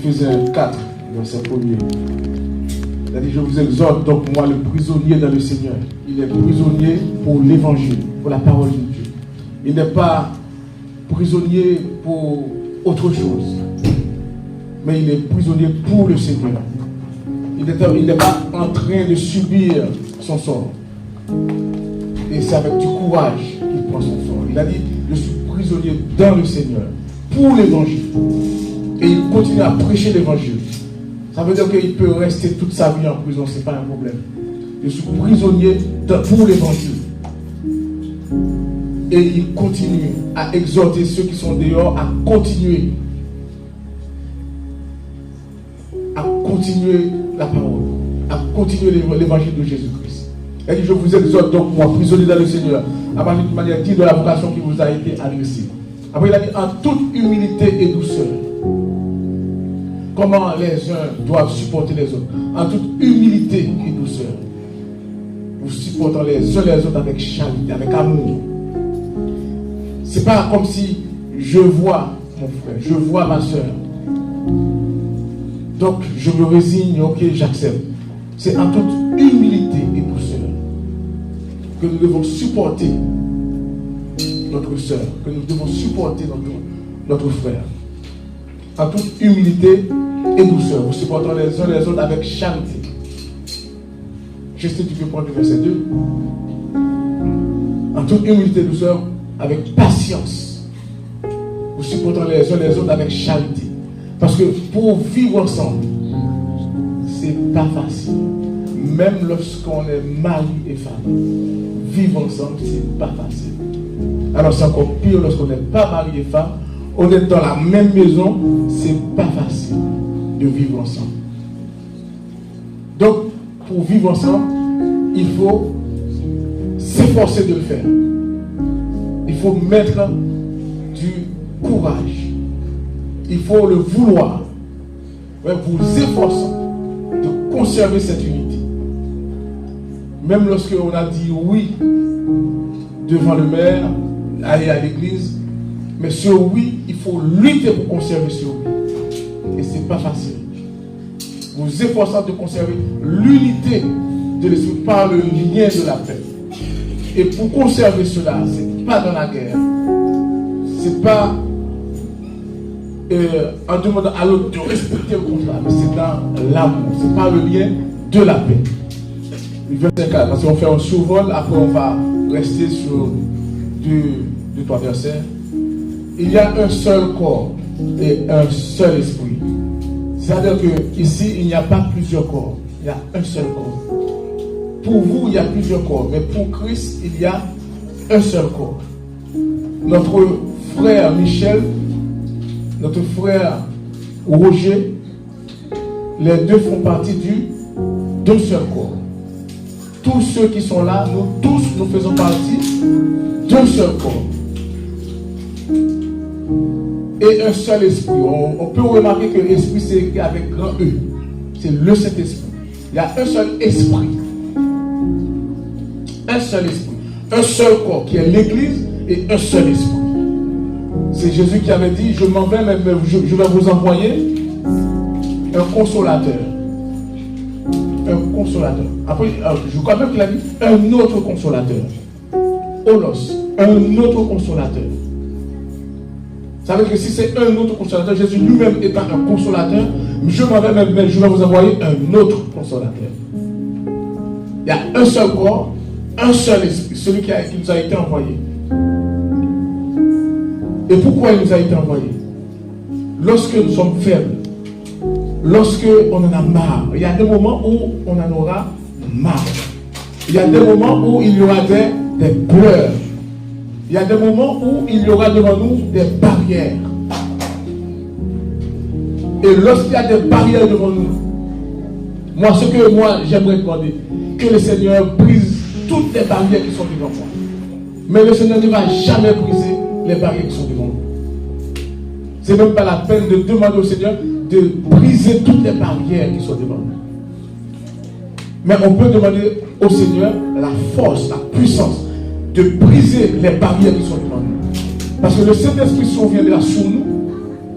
Éphésiens 4, verset 1er. Il a dit, je vous exhorte donc, moi, le prisonnier dans le Seigneur. Il est prisonnier pour l'évangile, pour la parole de Dieu. Il n'est pas prisonnier pour autre chose, mais il est prisonnier pour le Seigneur. Il n'est pas en train de subir son sort. Et c'est avec du courage qu'il prend son sort. Il a dit, je suis prisonnier dans le Seigneur, pour l'évangile. Et il continue à prêcher l'évangile. Ça veut dire qu'il peut rester toute sa vie en prison, ce n'est pas un problème. Je suis prisonnier pour l'évangile. Et il continue à exhorter ceux qui sont dehors à continuer la parole, à continuer l'évangile de Jésus-Christ. Il dit, je vous exhorte donc, moi, prisonnier dans le Seigneur, à partir d'une manière digne de la vocation qui vous a été adressée. Après, il a dit, en toute humilité et douceur. Comment les uns doivent supporter les autres? En toute humilité et douceur. Vous supportant les uns les autres avec charité, avec amour. C'est pas comme si je vois mon frère, je vois ma soeur. Donc je me résigne, ok, j'accepte. C'est en toute humilité et douceur que nous devons supporter notre soeur, que nous devons supporter notre frère. En toute humilité et douceur, vous supportant les uns les autres avec charité. Juste, tu peux prendre le verset 2. En toute humilité et douceur, avec patience. Vous supportant les uns les autres avec charité. Parce que pour vivre ensemble, c'est pas facile. Même lorsqu'on est mari et femme, vivre ensemble, c'est pas facile. Alors c'est encore pire lorsqu'on n'est pas mari et femme. On est dans la même maison, c'est pas facile de vivre ensemble. Donc, pour vivre ensemble, il faut s'efforcer de le faire. Il faut mettre du courage. Il faut le vouloir. Vous efforcer de conserver cette unité. Même lorsqu'on a dit oui devant le maire, aller à l'église, mais ce oui, il faut lutter pour conserver ce oui. Et ce n'est pas facile. Vous efforçant de conserver l'unité de l'esprit par le lien de la paix. Et pour conserver cela, ce n'est pas dans la guerre. Ce n'est pas en demandant à l'autre de respecter le contrat, mais c'est dans l'amour. Ce n'est pas le lien de la paix. Verset 4, parce qu'on fait un survol, après on va rester sur deux, trois versets. Il y a un seul corps et un seul esprit. C'est-à-dire qu'ici, il n'y a pas plusieurs corps. Il y a un seul corps. Pour vous, il y a plusieurs corps. Mais pour Christ, il y a un seul corps. Notre frère Michel, notre frère Roger, les deux font partie d'un seul corps. Tous ceux qui sont là, nous tous, nous faisons partie d'un seul corps. Et un seul esprit. On peut remarquer que l'esprit c'est écrit avec grand E. C'est le Saint-Esprit. Il y a un seul esprit. Un seul esprit. Un seul corps qui est l'Église et un seul esprit. C'est Jésus qui avait dit, je m'en vais, mais je vais vous envoyer un consolateur. Un consolateur. Après, je crois même qu'il a dit un autre consolateur. Olos. Un autre consolateur. Ça veut dire que si c'est un autre consolateur, Jésus lui-même étant un consolateur, je m'en vais même, mais je vais vous envoyer un autre consolateur. Il y a un seul corps, un seul esprit, celui qui nous a été envoyé. Et pourquoi il nous a été envoyé? Lorsque nous sommes faibles, lorsque on en a marre, il y a des moments où on en aura marre. Il y a des moments où il y aura des pleurs. Il y a des moments où il y aura devant nous des barrières. Et lorsqu'il y a des barrières devant nous, moi, j'aimerais demander, que le Seigneur brise toutes les barrières qui sont devant moi. Mais le Seigneur ne va jamais briser les barrières qui sont devant nous. Ce n'est même pas la peine de demander au Seigneur de briser toutes les barrières qui sont devant nous. Mais on peut demander au Seigneur la force, la puissance de briser les barrières qui sont devant nous. Parce que le Saint-Esprit, si on vient là sur nous,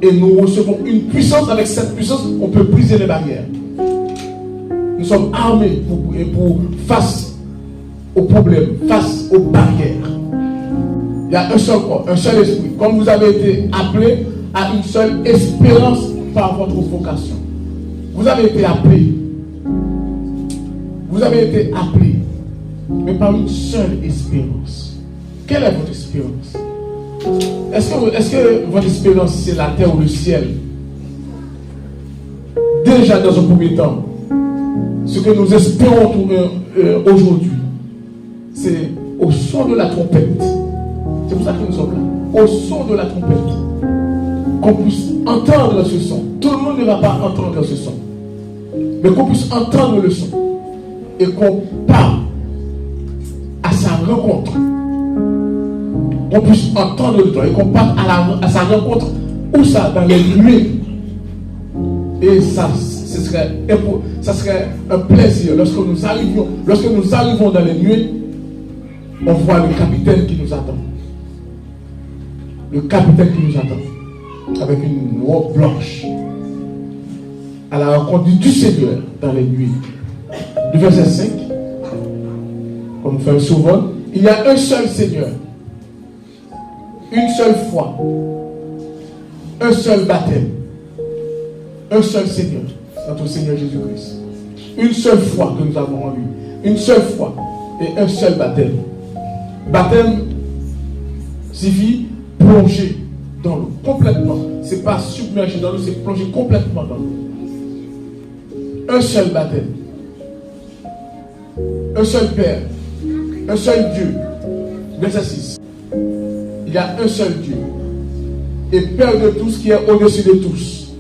Et nous recevons une puissance. Avec cette puissance, on peut briser les barrières. Nous sommes armés pour face aux problèmes, face aux barrières. Il y a un seul corps, un seul esprit. Comme vous avez été appelés à une seule espérance par votre vocation. Vous avez été appelés. Vous avez été appelés. Mais par une seule espérance. Quelle est votre espérance? Est-ce que votre espérance, c'est la terre ou le ciel? Déjà, dans un premier temps, ce que nous espérons aujourd'hui, c'est au son de la trompette. C'est pour ça que nous sommes là. Au son de la trompette. Qu'on puisse entendre ce son. Tout le monde ne va pas entendre ce son. Mais qu'on puisse entendre le son. Et qu'on part à sa rencontre. Qu'on puisse entendre le son. Et qu'on parte à sa rencontre. Où ça? Dans les nuées. Et ça serait un plaisir lorsque nous arrivons dans les nuées, on voit le capitaine qui nous attend. Le capitaine qui nous attend. Avec une robe blanche. À la rencontre du Seigneur dans les nuées. Du verset 5, comme nous faisons un survol, il y a un seul Seigneur. Une seule foi. Un seul baptême. Un seul Seigneur. Notre Seigneur Jésus-Christ. Une seule foi que nous avons en lui. Une seule foi et un seul baptême. Baptême signifie plonger dans l'eau complètement. Ce n'est pas submerger dans l'eau, c'est plonger complètement dans l'eau. Un seul baptême. Un seul Père. Un seul Dieu. Verset 6. Il y a un seul Dieu. Et Père de tous qui est au-dessus de tous.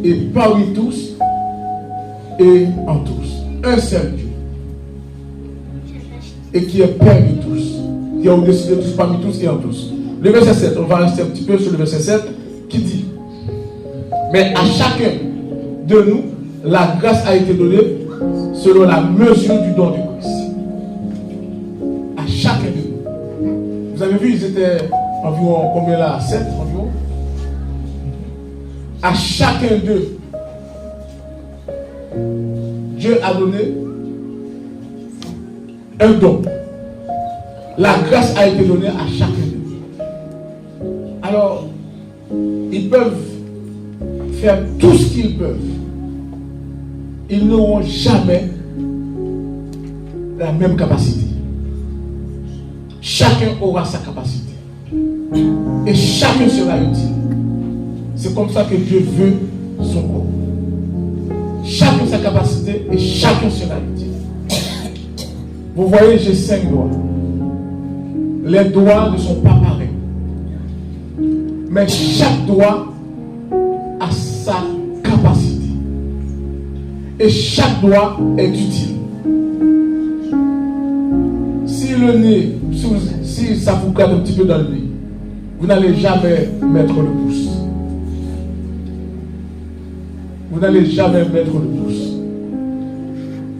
Et parmi tous. Et en tous. Un seul Dieu. Et qui est Père de tous. Qui est au-dessus de tous, parmi tous et en tous. Le verset 7, on va rester un petit peu sur le verset 7, qui dit: mais à chacun de nous, la grâce a été donnée selon la mesure du don du Christ. À chacun de nous. Vous avez vu, ils étaient environ, combien là? 7 environ. À chacun d'eux, Dieu a donné un don. La grâce a été donnée à chacun d'eux. Alors, ils peuvent faire tout ce qu'ils peuvent. Ils n'auront jamais la même capacité. Chacun aura sa capacité. Et chacun sera utile. C'est comme ça que Dieu veut son corps. Chacun sa capacité et chacun sera utile. Vous voyez, j'ai 5 doigts. Les doigts ne sont pas pareils. Mais chaque doigt a sa capacité. Et chaque doigt est utile. Si le nez, si ça vous gratte un petit peu dans le nez, vous n'allez jamais mettre le pouce. Vous n'allez jamais mettre le pouce.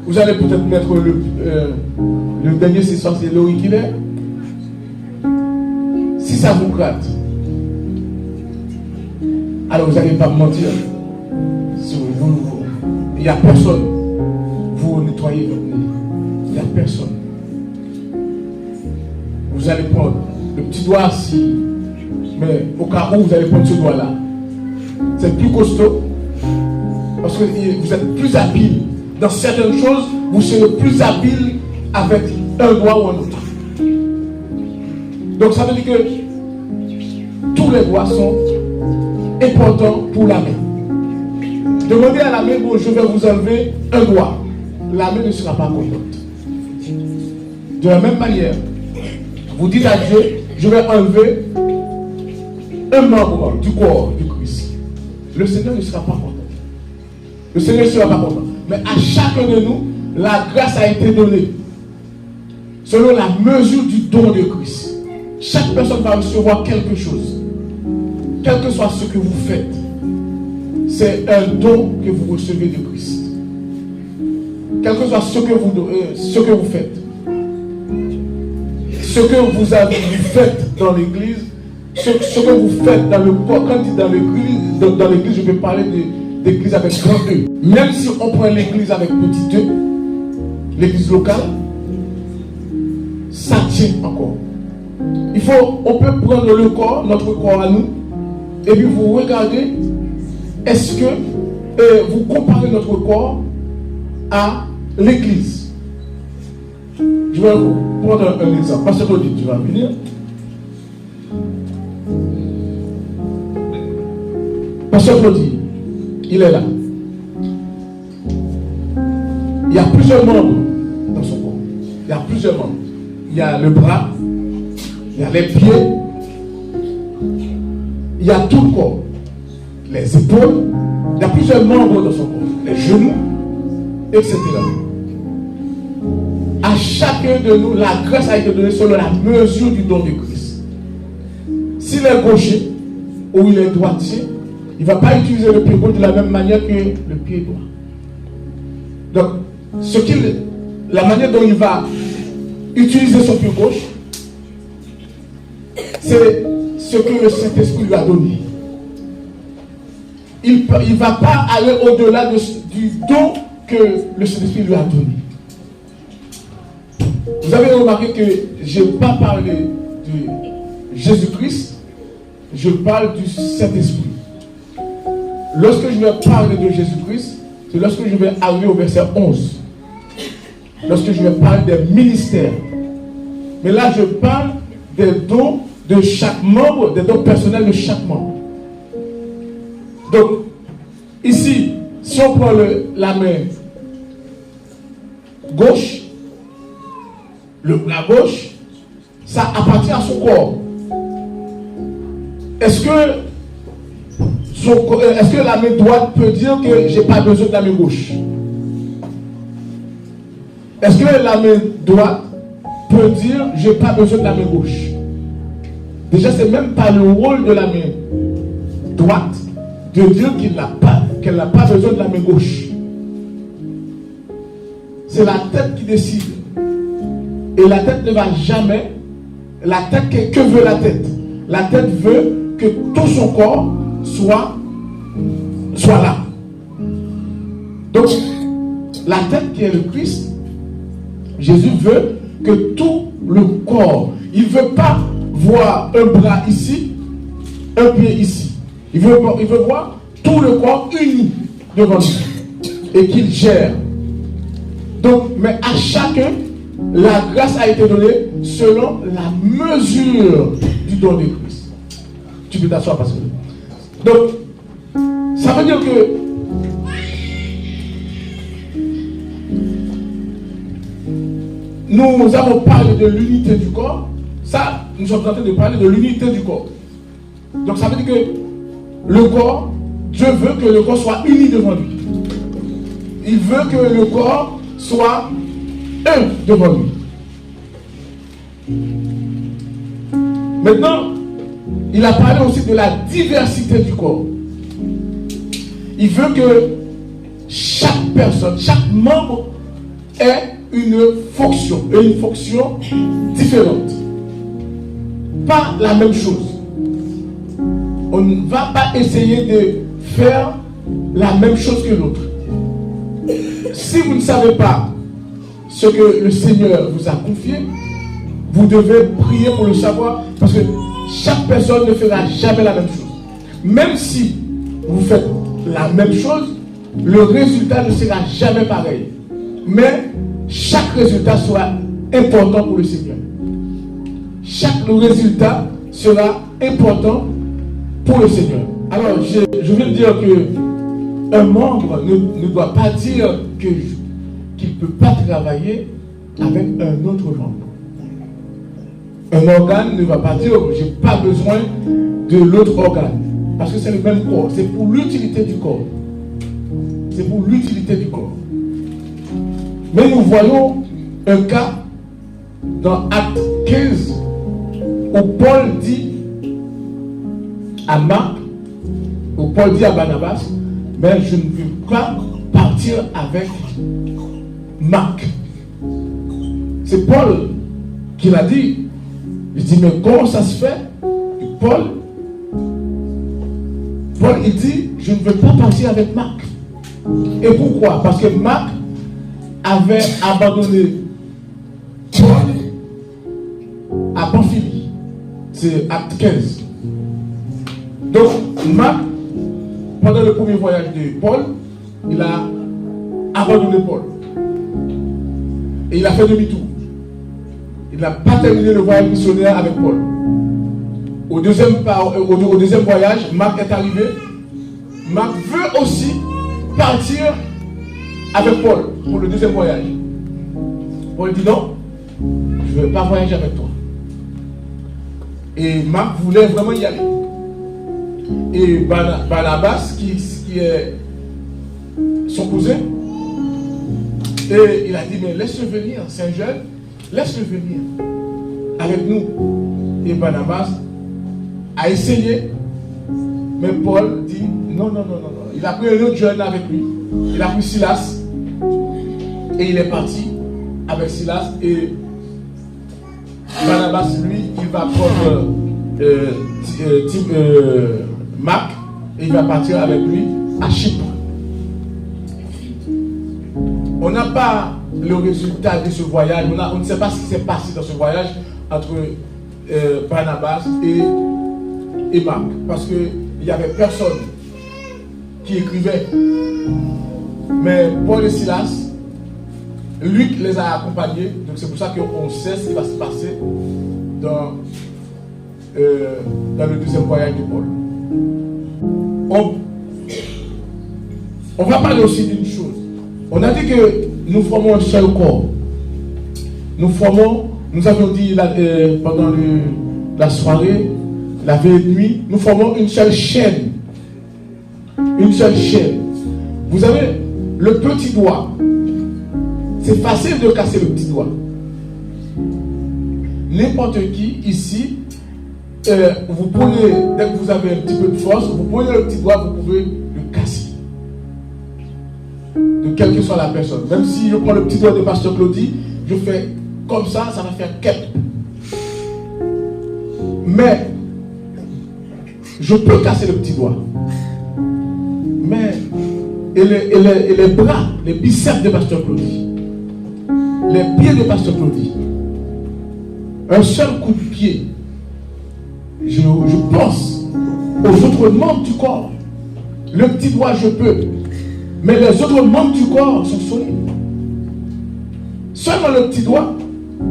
Vous allez peut-être mettre le dernier, c'est l'auriculaire. Si ça vous gratte, alors vous n'allez pas me mentir. Il n'y a personne. Vous nettoyez votre nez. Il n'y a personne. Vous allez prendre le petit doigt ici. Mais au cas où vous allez prendre ce doigt-là, c'est plus costaud. Parce que vous êtes plus habile. Dans certaines choses, vous serez plus habile avec un doigt ou un autre. Donc ça veut dire que tous les doigts sont importants pour la main. Demandez à la main: bon, je vais vous enlever un doigt. La main ne sera pas contente. De la même manière, vous dites à Dieu: je vais enlever un membre du corps du Christ. Le Seigneur ne sera pas content. Le Seigneur ne sera pas content. Mais à chacun de nous, la grâce a été donnée selon la mesure du don de Christ. Chaque personne va recevoir quelque chose. Quel que soit ce que vous faites, c'est un don que vous recevez de Christ. Quel que soit ce que vous faites, ce que vous faites dans l'église, ce que vous faites dans le corps, quand il est dans l'église, dans l'église, je peux parler d'église avec grand E. Même si on prend l'église avec petit E, l'église locale, ça tient encore. On peut prendre le corps, notre corps à nous, et puis vous regardez, est-ce que vous comparez notre corps à l'église. Je vais vous prendre un exemple. Pasteur Claudie, tu vas venir. Pasteur Claudie, il est là. Il y a plusieurs membres dans son corps. Il y a plusieurs membres. Il y a le bras, il y a les pieds, il y a tout le corps. Les épaules, il y a plusieurs membres dans son corps. Les genoux, etc. À chacun de nous, la grâce a été donnée selon la mesure du don de Christ. S'il est gaucher ou il est droitier, il ne va pas utiliser le pied gauche de la même manière que le pied droit. Donc, la manière dont il va utiliser son pied gauche, c'est ce que le Saint-Esprit lui a donné. Il ne va pas aller au-delà du don que le Saint-Esprit lui a donné. Vous avez remarqué que je n'ai pas parlé de Jésus-Christ, je parle du Saint-Esprit. Lorsque je vais parler de Jésus-Christ, c'est lorsque je vais arriver au verset 11. Lorsque je vais parler des ministères. Mais là, je parle des dons de chaque membre, des dons personnels de chaque membre. Donc, ici, si on prend la main gauche, le bras gauche, ça appartient à son corps. Est-ce que la main droite peut dire que je n'ai pas besoin de la main gauche? Est-ce que la main droite peut dire je n'ai pas besoin de la main gauche? Déjà, ce n'est même pas le rôle de la main droite de dire qu'elle n'a pas besoin de la main gauche. C'est la tête qui décide. Et la tête ne va jamais. La tête, que veut la tête? La tête veut que tout son corps soit là. Donc, la tête qui est le Christ, Jésus veut que tout le corps, il ne veut pas voir un bras ici, un pied ici. Il veut voir tout le corps uni devant lui et qu'il gère. Donc, mais à chacun, la grâce a été donnée selon la mesure du don de Christ. Tu peux t'asseoir parce que... Donc, ça veut dire que nous avons parlé de l'unité du corps. Ça, nous sommes en train de parler de l'unité du corps. Donc, ça veut dire que le corps, Dieu veut que le corps soit uni devant lui. Il veut que le corps soit un devant lui. Maintenant, il a parlé aussi de la diversité du corps. Il veut que chaque personne, chaque membre ait une fonction, et une fonction différente. Pas la même chose. On ne va pas essayer de faire la même chose que l'autre. Si vous ne savez pas ce que le Seigneur vous a confié, vous devez prier pour le savoir, parce que chaque personne ne fera jamais la même chose. Même si vous faites la même chose, le résultat ne sera jamais pareil. Mais chaque résultat sera important pour le Seigneur. Chaque résultat sera important pour le Seigneur. Alors, je veux dire que un membre ne doit pas dire qu'il ne peut pas travailler avec un autre membre. Un organe ne va pas dire je n'ai pas besoin de l'autre organe. Parce que c'est le même corps. C'est pour l'utilité du corps. C'est pour l'utilité du corps. Mais nous voyons un cas dans Acte 15 où Paul dit à Marc, où Paul dit à Barnabas, mais je ne veux pas partir avec Marc. C'est Paul qui l'a dit. Il dit, mais comment ça se fait que Paul Paul, il dit, je ne veux pas partir avec Marc. Et pourquoi? Parce que Marc avait abandonné Paul à Pamphylie. C'est acte 15. Donc, Marc, pendant le premier voyage de Paul, il a abandonné Paul. Et il a fait demi-tour. Il n'a pas terminé le voyage missionnaire avec Paul. Au deuxième voyage, Marc est arrivé. Marc veut aussi partir avec Paul pour le deuxième voyage. Paul dit non, je ne veux pas voyager avec toi. Et Marc voulait vraiment y aller. Et Barnabas, qui est son cousin, et il a dit, mais laisse-le venir, c'est un jeune, laisse-le venir avec nous. Et Barnabas a essayé, mais Paul dit, non. Il a pris un autre jeune avec lui, il a pris Silas, et il est parti avec Silas, et Barnabas, lui, il va prendre Marc, et il va partir avec lui à Chypre. On n'a pas le résultat de ce voyage, on ne sait pas ce qui s'est passé dans ce voyage entre Barnabas et Marc, parce qu'il n'y avait personne qui écrivait. Mais Paul et Silas, Luc les a accompagnés, donc c'est pour ça qu'on sait ce qui va se passer dans le deuxième voyage de Paul. On va parler aussi d'une chose. On a dit que nous formons un seul corps. Nous avions dit pendant la soirée, la veille de nuit, nous formons une seule chaîne. Une seule chaîne. Vous avez le petit doigt. C'est facile de casser le petit doigt. N'importe qui ici, vous prenez, dès que vous avez un petit peu de force, vous prenez le petit doigt, vous pouvez le casser. De quelle que soit la personne. Même si je prends le petit doigt de Pasteur Claudie, je fais comme ça va faire quête. Mais je peux casser le petit doigt. Mais et les bras, les biceps de Pasteur Claudie, les pieds de Pasteur Claudie, un seul coup de pied, je pense aux autres membres du corps. Le petit doigt, je peux. Mais les autres membres du corps sont solides. Seulement le petit doigt,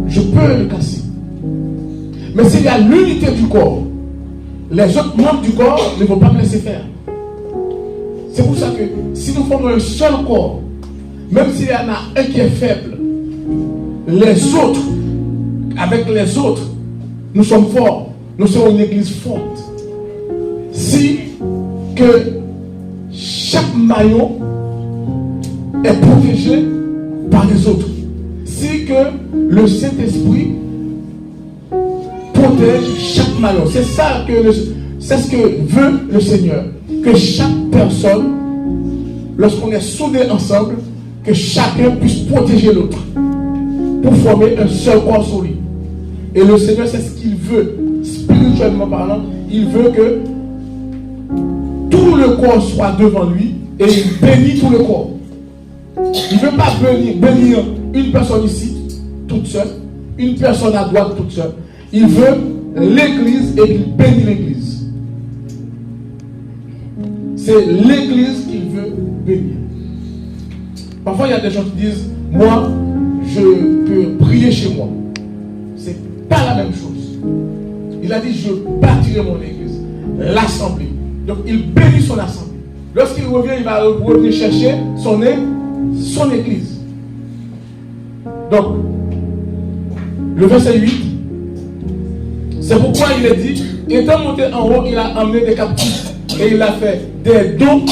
je peux le casser. Mais s'il y a l'unité du corps, les autres membres du corps ne vont pas me laisser faire. C'est pour ça que si nous formons un seul corps, même s'il y en a un qui est faible, les autres, avec les autres, nous sommes forts. Nous sommes une église forte. Si que chaque maillon est protégé par les autres. Si que le Saint-Esprit protège chaque maillon. C'est ça c'est ce que veut le Seigneur. Que chaque personne, lorsqu'on est soudés ensemble, que chacun puisse protéger l'autre. Pour former un seul corps solide. Et le Seigneur, c'est ce qu'il veut. Spirituellement parlant, il veut que tout le corps soit devant lui et il bénit tout le corps. Il ne veut pas bénir une personne ici, toute seule, une personne à droite, toute seule. Il veut l'église et il bénit l'église. C'est l'église qu'il veut bénir. Parfois, il y a des gens qui disent, moi, je peux prier chez moi. C'est pas la même chose. Il a dit, je bâtirai mon église, l'assemblée. Donc, il bénit son assemblée. Lorsqu'il revient, il va revenir chercher son église. Donc, le verset 8, c'est pourquoi il est dit, étant monté en haut, il a emmené des captifs et il a fait des dons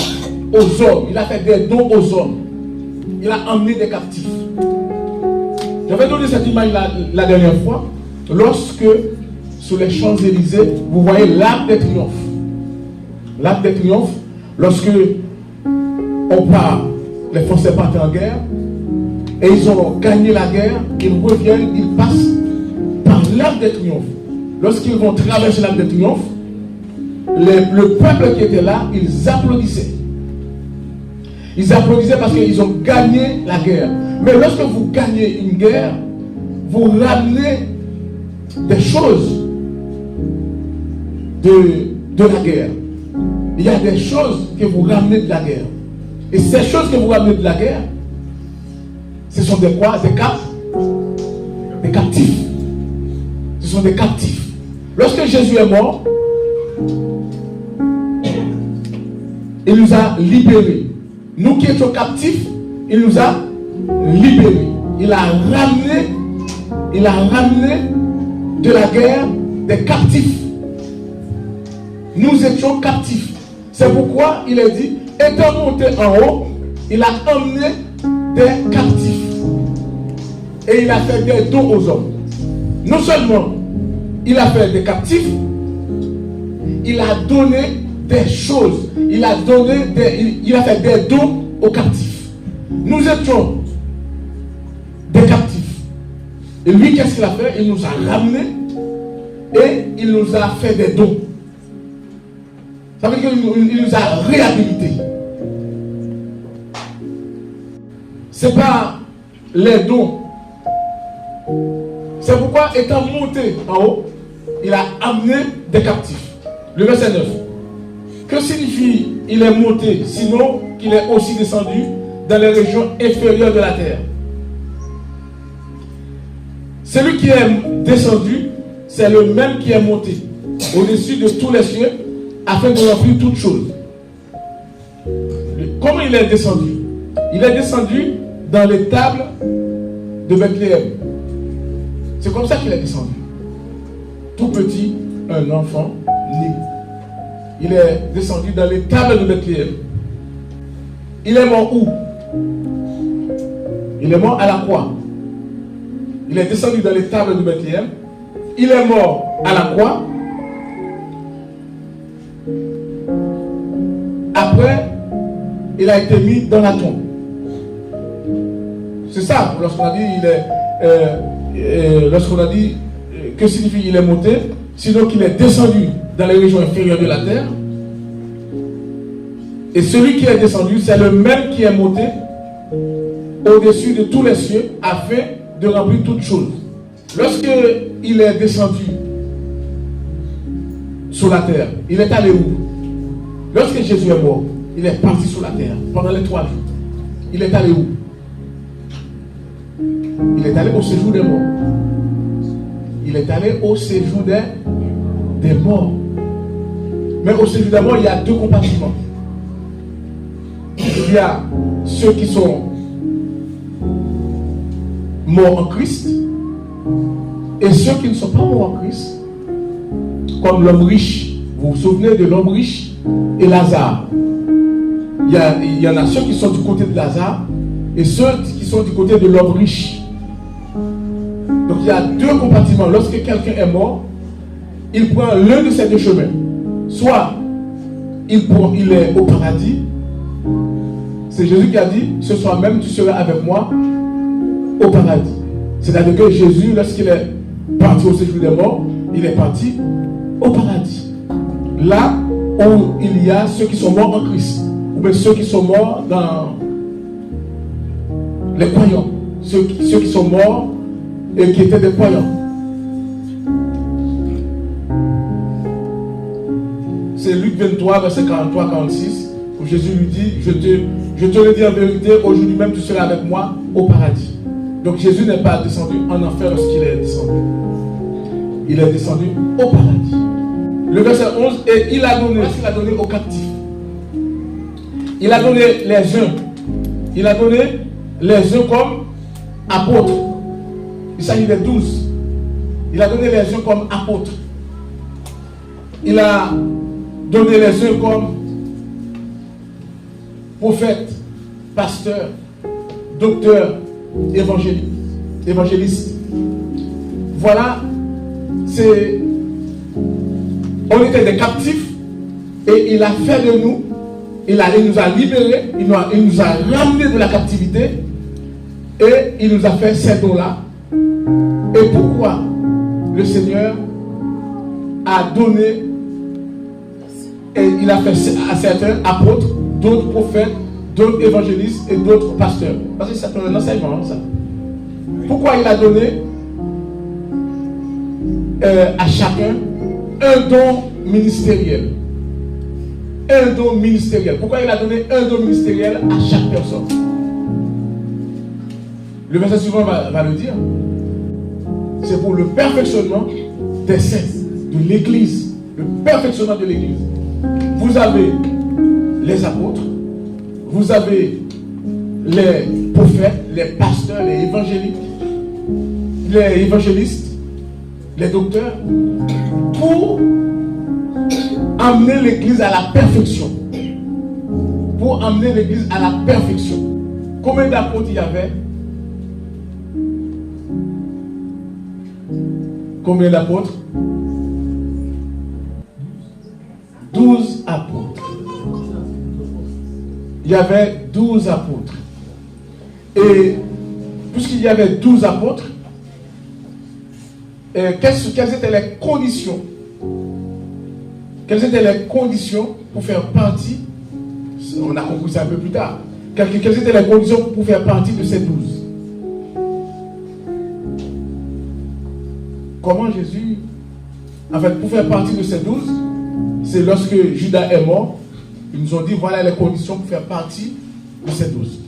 aux hommes. Il a fait des dons aux hommes. Il a emmené des captifs. J'avais donné cette image la dernière fois, lorsque sur les Champs-Élysées, vous voyez l'arc de triomphe. L'arc de triomphe, lorsque on part, les Français partent en guerre, et ils ont gagné la guerre, ils reviennent, ils passent par l'arc de triomphe. Lorsqu'ils vont traverser l'arc de triomphe, le peuple qui était là, ils applaudissaient. Ils applaudissaient parce qu'ils ont gagné la guerre. Mais lorsque vous gagnez une guerre, vous ramenez des choses de la guerre. Il y a des choses que vous ramenez de la guerre. Et ces choses que vous ramenez de la guerre, ce sont des quoi? Des captifs. Ce sont des captifs. Lorsque Jésus est mort, il nous a libérés. Nous qui étions captifs, il nous a libérés. Il a ramené de la guerre des captifs. Nous étions captifs. C'est pourquoi il a dit, étant monté en haut, il a emmené des captifs. Et il a fait des dons aux hommes. Non seulement il a fait des captifs, il a donné des choses. Il a fait des dons aux captifs. Nous étions des captifs. Et lui, qu'est-ce qu'il a fait? Il nous a ramenés et il nous a fait des dons. Ça veut dire qu'il nous a réhabilités. Ce n'est pas les dons. C'est pourquoi, étant monté en haut, il a amené des captifs. Le verset 9. Que signifie il est monté, sinon qu'il est aussi descendu dans les régions inférieures de la terre? Celui qui est descendu, c'est le même qui est monté au-dessus de tous les cieux afin de remplir toutes choses. Comment il est descendu? Il est descendu dans les tables de Bethléem. C'est comme ça qu'il est descendu. Tout petit, un enfant né. Il est descendu dans les tables de Bethléem. Il est mort où? Il est mort à la croix. Il est descendu dans les tables de Bethléem. Il est mort à la croix. Après, il a été mis dans la tombe. C'est ça, lorsqu'on a dit, que signifie il est monté, sinon qu'il est descendu dans les régions inférieures de la terre. Et celui qui est descendu, c'est le même qui est monté au-dessus de tous les cieux afin de remplir toutes choses. Lorsque il est descendu sur la terre, il est allé où? Lorsque Jésus est mort, il est parti sur la terre pendant les 3 jours. Il est allé où? Il est allé au séjour des morts. Il est allé au séjour des morts. Mais au séjour des morts, il y a 2 compartiments. Il y a ceux qui sont morts en Christ et ceux qui ne sont pas morts en Christ, comme l'homme riche. Vous vous souvenez de l'homme riche et Lazare? Il y en a ceux qui sont du côté de Lazare et ceux qui sont du côté de l'homme riche. Donc il y a 2 compartiments. Lorsque quelqu'un est mort, il prend l'un de ces 2 chemins. Soit il est au paradis. C'est Jésus qui a dit, ce soir même tu seras avec moi au paradis. C'est-à-dire que Jésus, lorsqu'il est parti au séjour des morts, il est parti au paradis. Là où il y a ceux qui sont morts en Christ, ou bien ceux qui sont morts dans les croyants, ceux qui sont morts et qui étaient des croyants. C'est Luc 23, verset 43-46, où Jésus lui dit, je te le dis en vérité, aujourd'hui même tu seras avec moi au paradis. Donc Jésus n'est pas descendu en enfer lorsqu'il est descendu. Il est descendu au paradis. Le verset 11, et il a donné aux captifs. Il a donné les uns. Il a donné les uns comme apôtres. Il s'agit des 12. Il a donné les uns comme apôtres. Il a donné les uns comme prophètes, pasteurs, docteurs, évangélistes. Voilà, on était des captifs et il a fait de nous, il nous a libérés, il nous a ramenés de la captivité et il nous a fait ces dons-là. Et pourquoi le Seigneur a donné et il a fait à certains apôtres, d'autres prophètes, d'autres évangélistes et d'autres pasteurs. Parce que c'est un enseignement, ça. Pourquoi il a donné à chacun un don ministériel? Un don ministériel. Pourquoi il a donné un don ministériel à chaque personne? Le verset suivant va le dire. C'est pour le perfectionnement des saints, de l'Église. Le perfectionnement de l'Église. Vous avez les apôtres, vous avez les prophètes, les pasteurs, les évangélistes, les docteurs, pour amener l'Église à la perfection. Pour amener l'Église à la perfection. Combien d'apôtres il y avait? Combien d'apôtres? 12 apôtres. Il y avait 12 apôtres. Et puisqu'il y avait 12 apôtres, quelles étaient les conditions? Quelles étaient les conditions pour faire partie? On a compris ça un peu plus tard. Quelles étaient les conditions pour faire partie de ces 12? Comment Jésus, en fait, pour faire partie de ces 12, c'est lorsque Judas est mort, ils nous ont dit voilà les conditions pour faire partie de ces 12.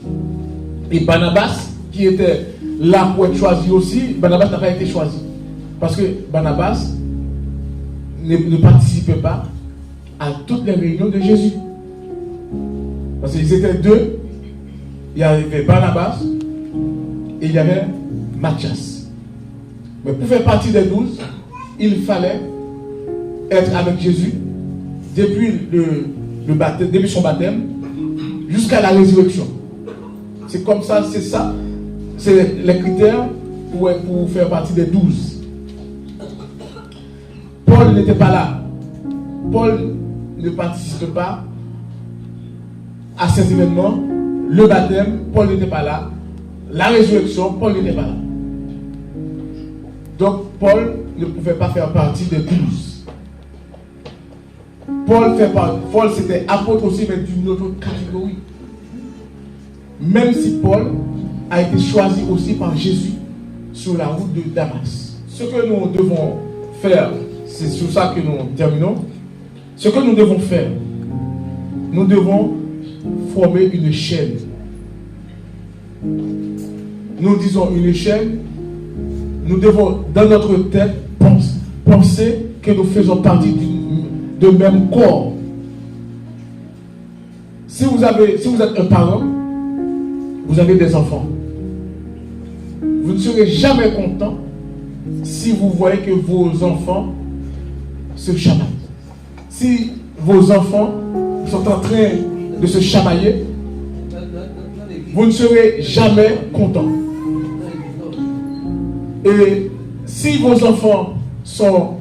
Et Barnabas, qui était là pour être choisi aussi, Barnabas n'a pas été choisi. Parce que Barnabas ne participait pas à toutes les réunions de Jésus. Parce qu'ils étaient deux. Il y avait Barnabas et il y avait Matthias. Mais pour faire partie des 12, il fallait être avec Jésus depuis le baptême, depuis son baptême jusqu'à la résurrection. C'est comme ça, c'est ça. C'est les critères pour faire partie des 12. Paul n'était pas là. Paul ne participe pas à ces événements. Le baptême, Paul n'était pas là. La résurrection, Paul n'était pas là. Donc, Paul ne pouvait pas faire partie des 12. Paul c'était apôtre aussi, mais d'une autre catégorie. Même si Paul a été choisi aussi par Jésus sur la route de Damas. Ce que nous devons faire, c'est sur ça que nous terminons. Ce que nous devons faire, nous devons former une chaîne. Nous disons une chaîne. Nous devons, dans notre tête, penser que nous faisons partie de même corps. Si vous êtes un parent, vous avez des enfants. Vous ne serez jamais content si vous voyez que vos enfants se chamaillent. Si vos enfants sont en train de se chamailler, vous ne serez jamais content. Et si vos enfants sont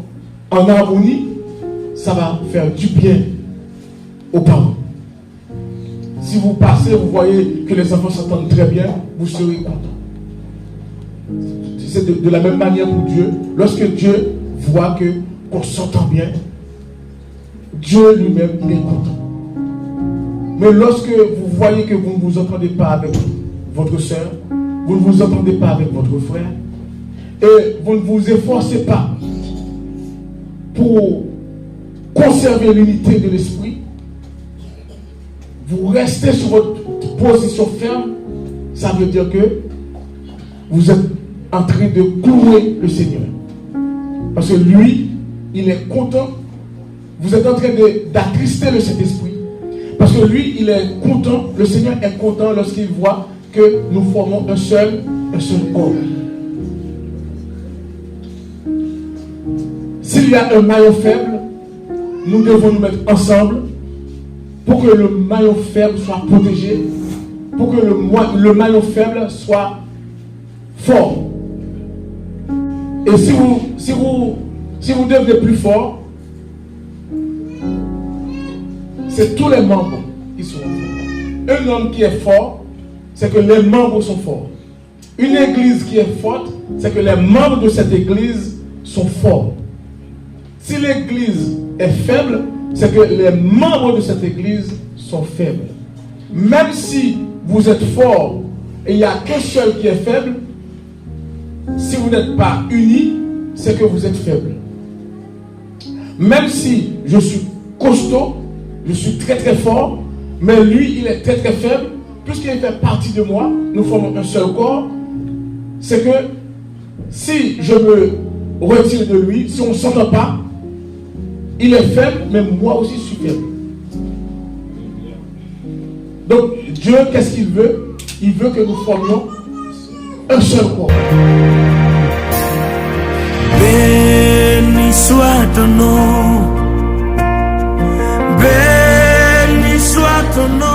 en harmonie, ça va faire du bien aux parents. Si vous passez, vous voyez que les enfants s'entendent très bien, vous serez content. C'est de la même manière pour Dieu. Lorsque Dieu voit qu'on s'entend bien, Dieu lui-même, il est content. Mais lorsque vous voyez que vous ne vous entendez pas avec votre soeur, vous ne vous entendez pas avec votre frère, et vous ne vous efforcez pas pour conserver l'unité de l'esprit, vous restez sur votre position ferme, ça veut dire que vous êtes en train de clouer le Seigneur. Parce que lui, il est content. Vous êtes en train d'attrister le Saint-Esprit. Parce que lui, il est content. Le Seigneur est content lorsqu'il voit que nous formons un seul corps. S'il y a un maillon faible, nous devons nous mettre ensemble pour que le maillon faible soit protégé, pour que le maillon faible soit fort. Et si vous devenez plus fort, c'est tous les membres qui sont forts. Un homme qui est fort, c'est que les membres sont forts. Une église qui est forte, c'est que les membres de cette église sont forts. Si l'église est faible, c'est que les membres de cette église sont faibles. Même si vous êtes fort et il n'y a qu'un seul qui est faible, si vous n'êtes pas unis, c'est que vous êtes faible. Même si je suis costaud, je suis très très fort, mais lui il est très très faible, puisqu'il fait partie de moi, nous formons un seul corps, c'est que si je me retire de lui, si on ne s'entend pas, il est faible, mais moi aussi je suis faible. Donc Dieu, qu'est-ce qu'il veut? Il veut que nous formions un seul corps. Béni soit ton nom, béni soit ton nom.